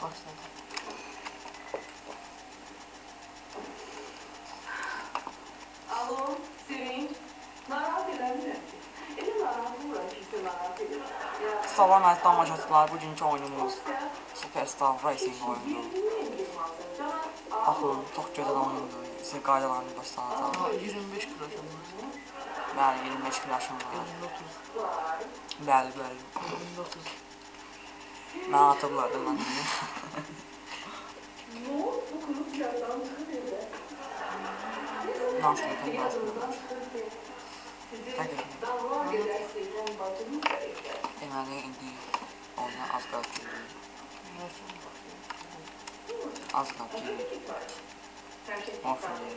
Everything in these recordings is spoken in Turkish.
Başladı. Alo, Sevinç. Narahat eləmirəm ki. Elə narahat oluram ki, sən narahat edirəm. Salam əziz tamaşaçılar, bugünkü oyunumuz Superstar Racing oyunudur. Baxın, çox gözəl oyundur. Sizə qaydalarını göstərəcəm. 25 kiloşum var. Bəli, 25 kiloşum var. 30. Bəli. 30. Mən atıblardım mən. Ne oldu? Bu kuru siyahdan çıxır evdə. Naşlı. Dallar gedərsəkdən bacımız da evdə. Deməli, indi oyuna az qalıb giririk. Az qalıb giririk. Ofili.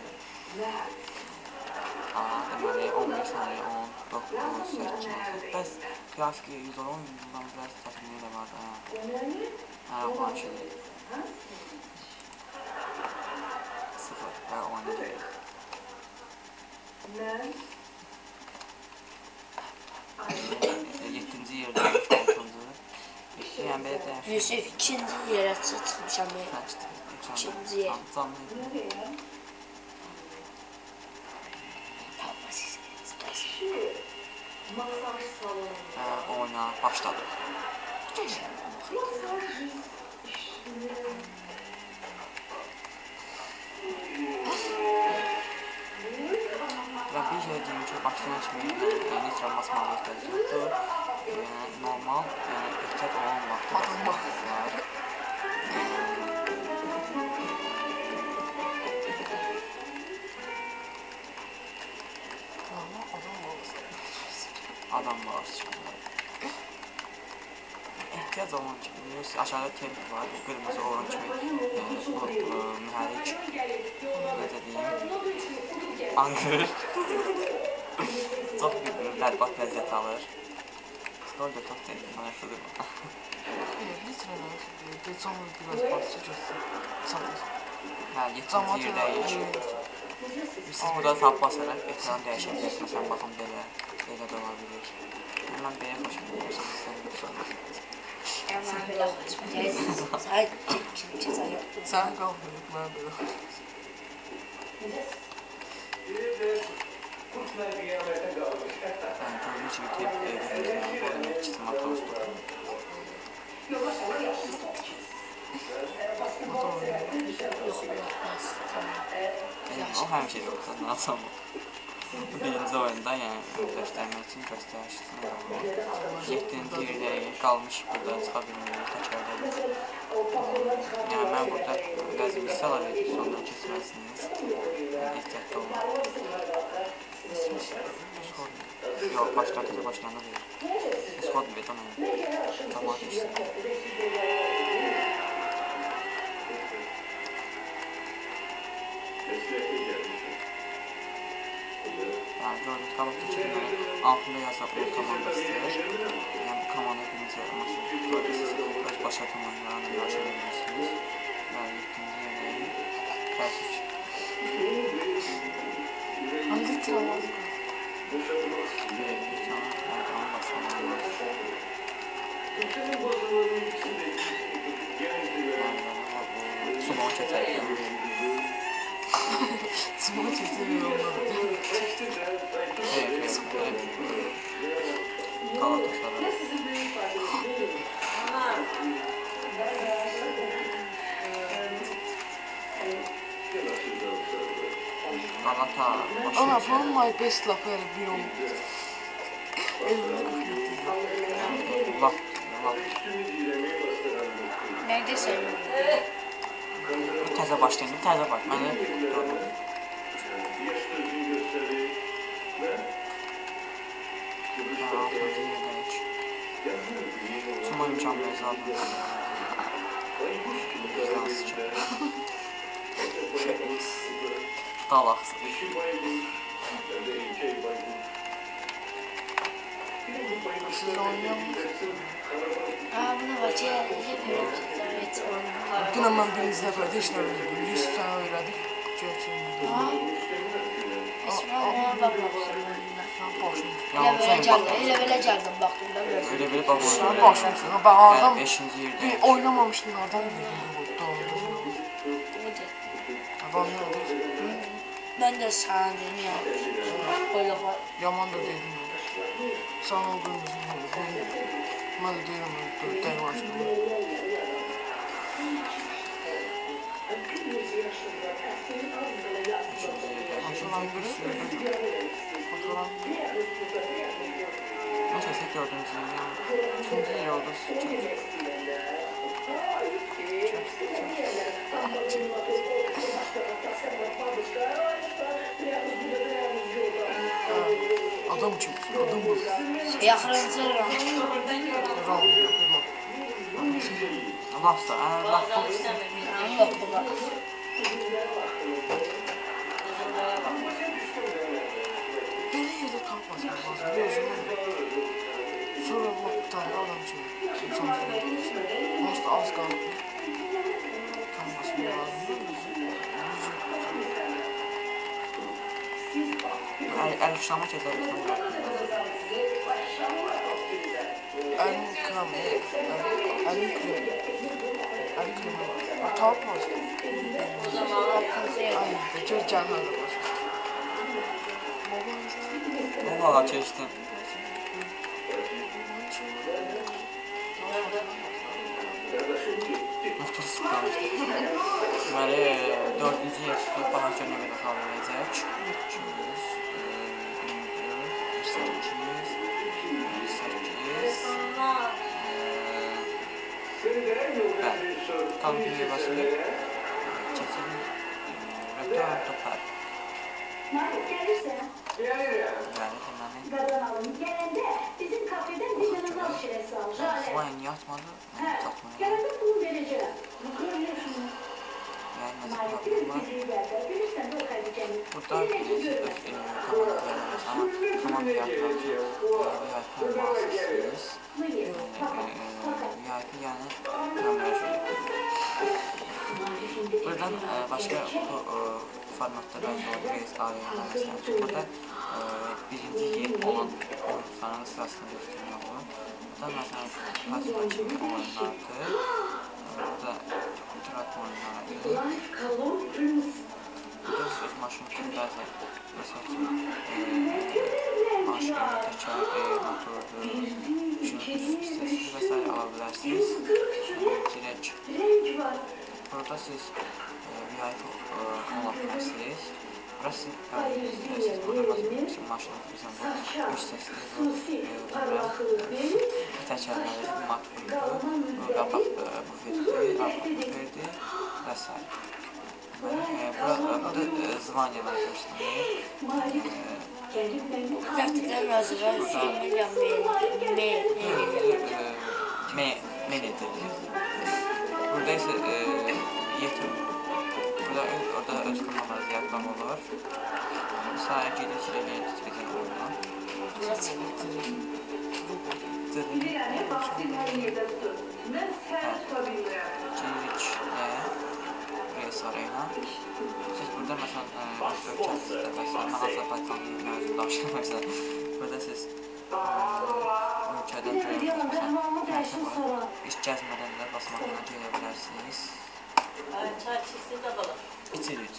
Deməli, 15 saniyə, 10, 9, 8. Bəs grafiki 110 bundan biraz təxmini də var. Hər olan şeydir. 0 və oynayacaq. Mən 7-ci yerdə 6-cı. Yəni belə dəyişir. Yusuf ikinci yerə çıxmışam mən. İkinci yer. nereye? Masaj salonu. Oyuna başladı. Və bir şey deyim ki, başlayan kimi nitro basmalı ehtiyac yoxdur. Normal, ehtiyac olan vaxtı basmalıdır. Adam bağırsı çıxanlar. Ehtiyac olan kimi, aşağıda temp var, qırmızı olan kimi bu mühərrik, necə deyim, anqır. Çox bir bərbad vəziyyət alır. Skor da çox temp, mənə şudur. Litre lazım. Geçen gün biraz basacağız. Satır. Hə, 7-ci yerdəyik. Siz burada tab basaraq ekranı dəyişə bilirsiniz, məsələn, baxın belə də ola bilir. Mən belə xoşum deyirsə, Mən belə xoşuma gəlir. Sən yoxdur. Sen kalmıyorduk ben böyle. gördüyünüz kimi temp evimizin ikisi matrosdur. O həmişə yoxdur, nasıl mı? Birinci oyunda, yəni göstərmək üçün göstəriş üçün olmalı. 7-ci yerdəyik, qalmış burada çıxa bilmirik, təkərdəyik. Yəni mən burada bəzi missalar edir, sonra keçməsiniz, ehtiyatda olun. Yox, başlayanda deyil. Esxod bir də mən cəmat işlədim. Yani gördüğünüz kabakta çekimleri altında yazılan bir komanda istiyor. Yani bu komanda birinci maçı böyle siz öz başa komandalarına ulaşabilirsiniz. Yani 7. yerdeyim. Təəssüf ki. Hangi travma? Bir tane ayağımın başlamanı var. Sumo keçək. Sıma çekiyor onları. Evet. Galatasaray. Galata. Ana from my best laf yani bir on. Laf. Nerede sevmem? Bir təzə başlayın, bir təzə baş. Məni altıncı yerdəyik. Sumo imkan verəcəm. Vicdansız ki. Dalaxsın. Siz oynuyor musunuz? Bunu bacıya yapıyorum. Evet, oynuyorum. Dün hemen birinci dəfədə işləmirdim. 100 sənə öyrədik. Gerçekten. Hiç ben ona bakmamışım. Sən başın üstə. Elə belə gəldim, elə belə gəldim baxdım da biraz. Öyle bir baba Sən oynuyor. başın üstə. Ben adam 5. yerde. bir oynamamışdın adam bildim bu doğru. Budur. Adam ne olur? Mən də sana dedim ya. Böyle var. Yaman da dedim. Sen olduğun için olur. Ben de dedim tek başına. Aşılan bir sürü fotoğraf. Neyse tek 4. yerde. 3. yer oldu. Adam çok, adam bu. Yaxınlaşıram. Ram yapıyor. Lafsa, laf boxu. Yox, baba. Böyle yerde kalmasın lazım. Biliyorsun değil mi? Sonra bak bir tane adam çıkıyor. Nasıl az kaldı. Kalmasın lazım. Əlifşama keçərik. Elim kremi. Elim kremi. Elim kremi. O tapmaz. O zaman hakkınızı yedim. Ay, gör canına da bas. Oha keçdim. Motor sıxlamışdı. Deməli, 4-cü yer tutub Bahar Könəmə də xal edəcək. 200, 28, tam dünya basılır. Keçilir. Return to park. Mahir gelirse, Bəli, deməli. kazanalım. Gelende bizim kafeden dışarıda alışverişe al. Jale. Svay niyə atmadı? Çatmaya. Gelende pulu vereceğim. Bakıyorsun. Yəni, nəsə Mahir problem var. bizi verdi. Bilirsen de o kaybedeceğini. Burada komandalarımız ama komanda yapmak için VIP olmalısınız. VIP yani kamera şöyle. Buradan başka formatda razı olacağız ağlayanlar mesela. Burada birinci yer olan oyuncuların sırasını gösteriyor olur. Burada mesela Pazma kimi oyunlardır. Burada Turat oyunları. Burada öz maşın üçün bəzən məsəl üçün maşın, təkər, motordur, istəsiniz və s. ala bilərsiniz. Dirək burada siz VIP ola bilərsiniz. Burası istəyirsiniz, burada məsələn maşınınız bu istəsiniz bu təkərləri motordur, qabaq bufetdir, arxa bufetdir və s. Burada zvanyalar göstərir. Təxtdən razılar, Men edilir. Burada isə yetim. Orada öz komandalar ziyartlar olur. Sadəcə gedicilə yetişəcək oradan. Sarayına. Siz burada mesela Azərbaycan'da mesela Azərbaycan'ın mövzulaşır mesela. Burada siz ülkədən görürsünüz mesela. Hiç gəzmədən də basmaqla gedə bilərsiniz. Çay çizdi de balık. İçirik.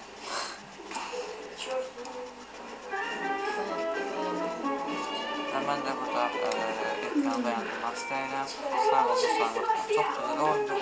Mən də burada ekran dayandırmaq istəyirəm. Sağ olun, sağ olun. Çox gözəl oyundur.